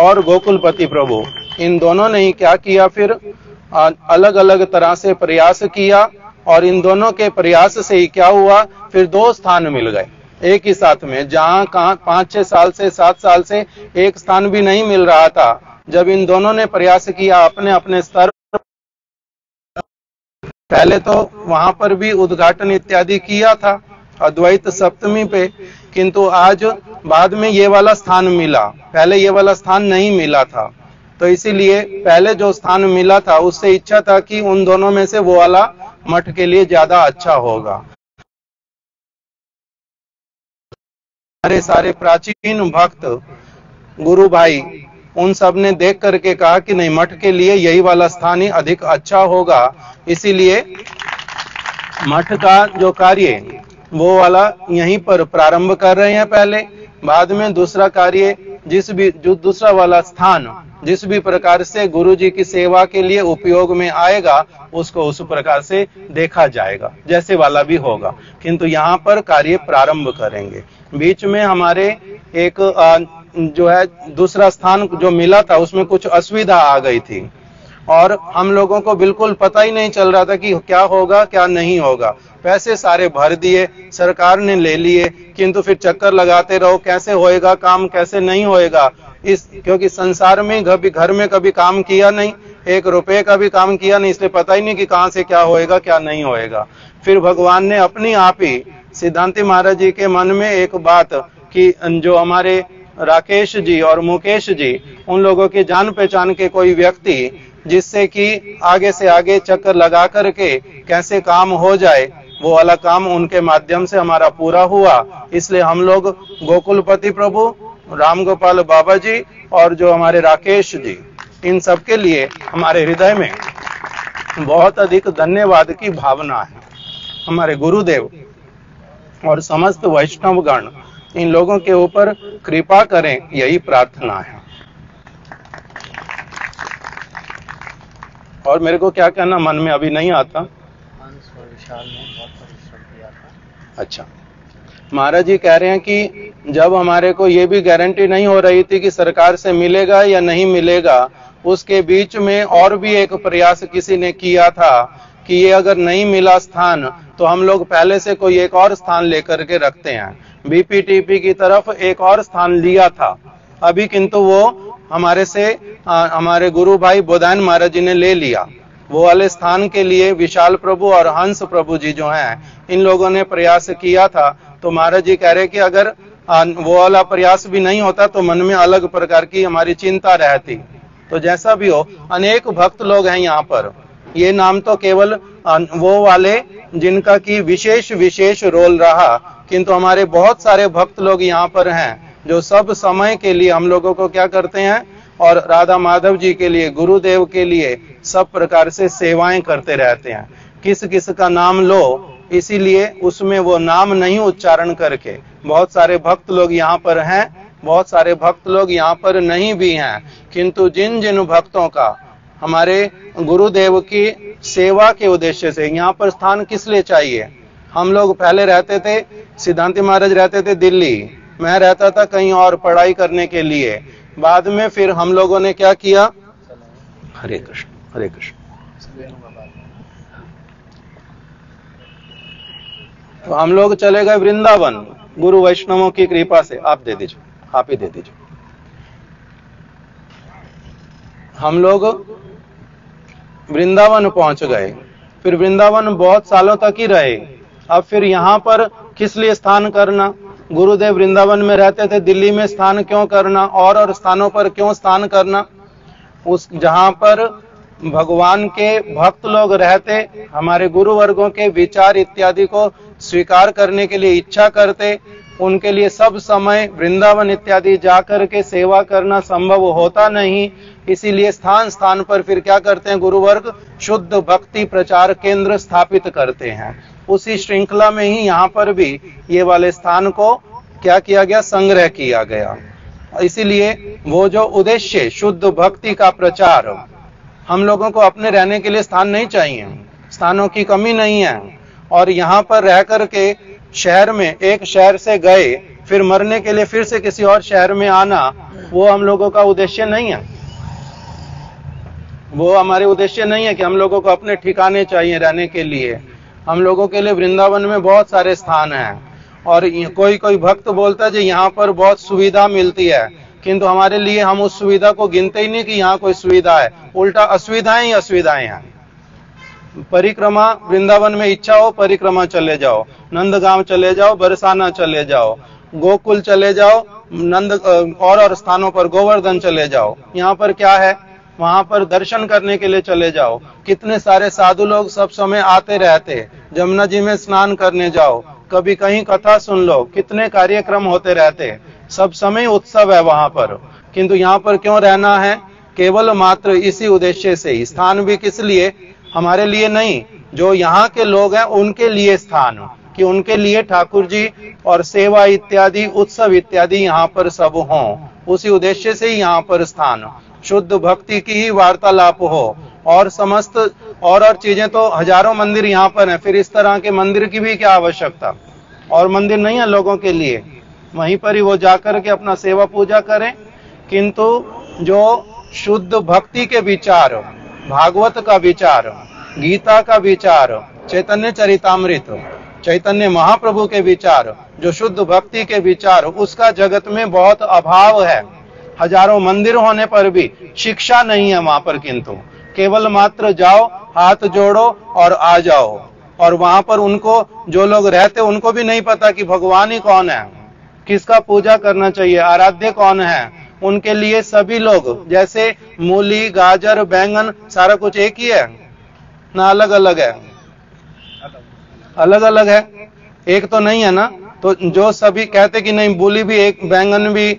और गोकुलपति प्रभु, इन दोनों ने ही क्या किया, फिर अलग अलग तरह से प्रयास किया और इन दोनों के प्रयास से ही क्या हुआ, फिर 2 स्थान मिल गए एक ही साथ में। जहां 5-6 साल से 7 साल से एक स्थान भी नहीं मिल रहा था, जब इन दोनों ने प्रयास किया अपने अपने स्तर, पहले तो वहां पर भी उद्घाटन इत्यादि किया था अद्वैत सप्तमी पे, किंतु आज बाद में ये वाला स्थान मिला, पहले ये वाला स्थान नहीं मिला था। तो इसीलिए पहले जो स्थान मिला था उससे इच्छा था कि उन दोनों में से वो वाला मठ के लिए ज्यादा अच्छा होगा। हमारे सारे प्राचीन भक्त गुरु भाई उन सब ने देख करके कहा कि नहीं, मठ के लिए यही वाला स्थान ही अधिक अच्छा होगा। इसीलिए मठ का जो कार्य वो वाला यहीं पर प्रारंभ कर रहे हैं पहले, बाद में दूसरा कार्य जो दूसरा वाला स्थान जिस भी प्रकार से गुरु जी की सेवा के लिए उपयोग में आएगा उसको उस प्रकार से देखा जाएगा, जैसे वाला भी होगा। किंतु यहाँ पर कार्य प्रारंभ करेंगे। बीच में हमारे एक जो है दूसरा स्थान जो मिला था उसमें कुछ असुविधा आ गई थी और हम लोगों को बिल्कुल पता ही नहीं चल रहा था कि क्या होगा क्या नहीं होगा। पैसे सारे भर दिए, सरकार ने ले लिए, किंतु फिर चक्कर लगाते रहो कैसे होएगा काम, कैसे नहीं होएगा। क्योंकि संसार में घर में कभी काम किया नहीं, 1 रुपए का भी काम किया नहीं, इसलिए पता ही नहीं कि कहां से क्या होएगा क्या नहीं होएगा। फिर भगवान ने अपनी आप ही सिद्धांति महाराज जी के मन में एक बात कि जो हमारे राकेश जी और मुकेश जी, उन लोगों की जान पहचान के कोई व्यक्ति जिससे कि आगे से आगे चक्कर लगा करके कैसे काम हो जाए, वो वाला काम उनके माध्यम से हमारा पूरा हुआ। इसलिए हम लोग गोकुलपति प्रभु, राम गोपाल बाबा जी और जो हमारे राकेश जी, इन सब के लिए हमारे हृदय में बहुत अधिक धन्यवाद की भावना है। हमारे गुरुदेव और समस्त वैष्णवगण इन लोगों के ऊपर कृपा करें, यही प्रार्थना है। और मेरे को क्या कहना मन में अभी नहीं आता। विशाल ने बहुत परिश्रम किया था। अच्छा, महाराज जी कह रहे हैं कि जब हमारे को ये भी गारंटी नहीं हो रही थी कि सरकार से मिलेगा या नहीं मिलेगा, उसके बीच में और भी एक प्रयास किसी ने किया था कि ये अगर नहीं मिला स्थान तो हम लोग पहले से कोई एक और स्थान लेकर के रखते हैं। बीपीटीपी की तरफ एक और स्थान लिया था अभी, किंतु वो हमारे गुरु भाई बोधायन महाराज जी ने ले लिया। वो वाले स्थान के लिए विशाल प्रभु और हंस प्रभु जी जो हैं, इन लोगों ने प्रयास किया था। तो महाराज जी कह रहे कि अगर वो वाला प्रयास भी नहीं होता तो मन में अलग प्रकार की हमारी चिंता रहती। तो जैसा भी हो, अनेक भक्त लोग हैं यहाँ पर। ये नाम तो केवल वो वाले जिनका की विशेष रोल रहा, किंतु हमारे बहुत सारे भक्त लोग यहाँ पर हैं जो सब समय के लिए हम लोगों को क्या करते हैं और राधा माधव जी के लिए, गुरुदेव के लिए सब प्रकार से सेवाएं करते रहते हैं। किस किस का नाम लो, इसीलिए उसमें वो नाम नहीं उच्चारण करके, बहुत सारे भक्त लोग यहाँ पर हैं, बहुत सारे भक्त लोग यहाँ पर नहीं भी हैं, किंतु जिन जिन भक्तों का हमारे गुरुदेव की सेवा के उद्देश्य से यहाँ पर स्थान किस लिए चाहिए। हम लोग पहले रहते थे, सिद्धांति महाराज रहते थे दिल्ली, मैं रहता था कहीं और पढ़ाई करने के लिए। बाद में फिर हम लोगों ने क्या किया, हरे कृष्ण हरे कृष्ण, तो हम लोग चले गए वृंदावन गुरु वैष्णवों की कृपा से। आप दे दीजिए, आप ही दे दीजिए। हम लोग वृंदावन पहुंच गए, फिर वृंदावन बहुत सालों तक ही रहे। अब फिर यहाँ पर किस लिए स्थान करना, गुरुदेव वृंदावन में रहते थे, दिल्ली में स्थान क्यों करना, और स्थानों पर क्यों स्थान करना। उस जहां पर भगवान के भक्त लोग रहते, हमारे गुरु वर्गों के विचार इत्यादि को स्वीकार करने के लिए इच्छा करते, उनके लिए सब समय वृंदावन इत्यादि जाकर के सेवा करना संभव होता नहीं। इसीलिए स्थान स्थान पर फिर क्या करते हैं, गुरुवर्ग शुद्ध भक्ति प्रचार केंद्र स्थापित करते हैं। उसी श्रृंखला में ही यहाँ पर भी ये वाले स्थान को क्या किया गया, संग्रह किया गया। इसीलिए वो जो उद्देश्य शुद्ध भक्ति का प्रचार, हम लोगों को अपने रहने के लिए स्थान नहीं चाहिए, स्थानों की कमी नहीं है। और यहाँ पर रह करके शहर में, एक शहर से गए फिर मरने के लिए फिर से किसी और शहर में आना, वो हम लोगों का उद्देश्य नहीं है। वो हमारे उद्देश्य नहीं है कि हम लोगों को अपने ठिकाने चाहिए रहने के लिए। हम लोगों के लिए वृंदावन में बहुत सारे स्थान हैं, और कोई कोई भक्त बोलता है कि यहाँ पर बहुत सुविधा मिलती है, किंतु हमारे लिए हम उस सुविधा को गिनते ही नहीं कि यहाँ कोई सुविधा है, उल्टा असुविधाएं ही असुविधाएं हैं। परिक्रमा वृंदावन में इच्छा हो परिक्रमा चले जाओ, नंदगांव चले जाओ, बरसाना चले जाओ, गोकुल चले जाओ, नंद और स्थानों पर गोवर्धन चले जाओ। यहाँ पर क्या है, वहां पर दर्शन करने के लिए चले जाओ। कितने सारे साधु लोग सब समय आते रहते, जमुना जी में स्नान करने जाओ, कभी कहीं कथा सुन लो, कितने कार्यक्रम होते रहते, सब समय उत्सव है वहां पर। किंतु यहाँ पर क्यों रहना है, केवल मात्र इसी उद्देश्य से ही। स्थान भी किस लिए, हमारे लिए नहीं, जो यहाँ के लोग हैं उनके लिए स्थान, कि उनके लिए ठाकुर जी और सेवा इत्यादि उत्सव इत्यादि यहाँ पर सब हों, उसी उद्देश्य से ही यहाँ पर स्थान। शुद्ध भक्ति की ही वार्तालाप हो, और समस्त और चीजें तो हजारों मंदिर यहाँ पर हैं, फिर इस तरह के मंदिर की भी क्या आवश्यकता। और मंदिर नहीं है लोगों के लिए, वहीं पर ही वो जाकर के अपना सेवा पूजा करें। किंतु जो शुद्ध भक्ति के विचार, भागवत का विचार, गीता का विचार, चैतन्य चरितामृत, चैतन्य महाप्रभु के विचार, जो शुद्ध भक्ति के विचार, उसका जगत में बहुत अभाव है। हजारों मंदिर होने पर भी शिक्षा नहीं है वहां पर, किंतु केवल मात्र जाओ, हाथ जोड़ो और आ जाओ। और वहां पर उनको जो लोग रहते उनको भी नहीं पता कि भगवान ही कौन है, किसका पूजा करना चाहिए, आराध्य कौन है। उनके लिए सभी लोग जैसे मूली, गाजर, बैंगन सारा कुछ एक ही है ना, अलग अलग है, अलग अलग है, एक तो नहीं है ना। तो जो सभी कहते कि नहीं मूली भी एक, बैंगन भी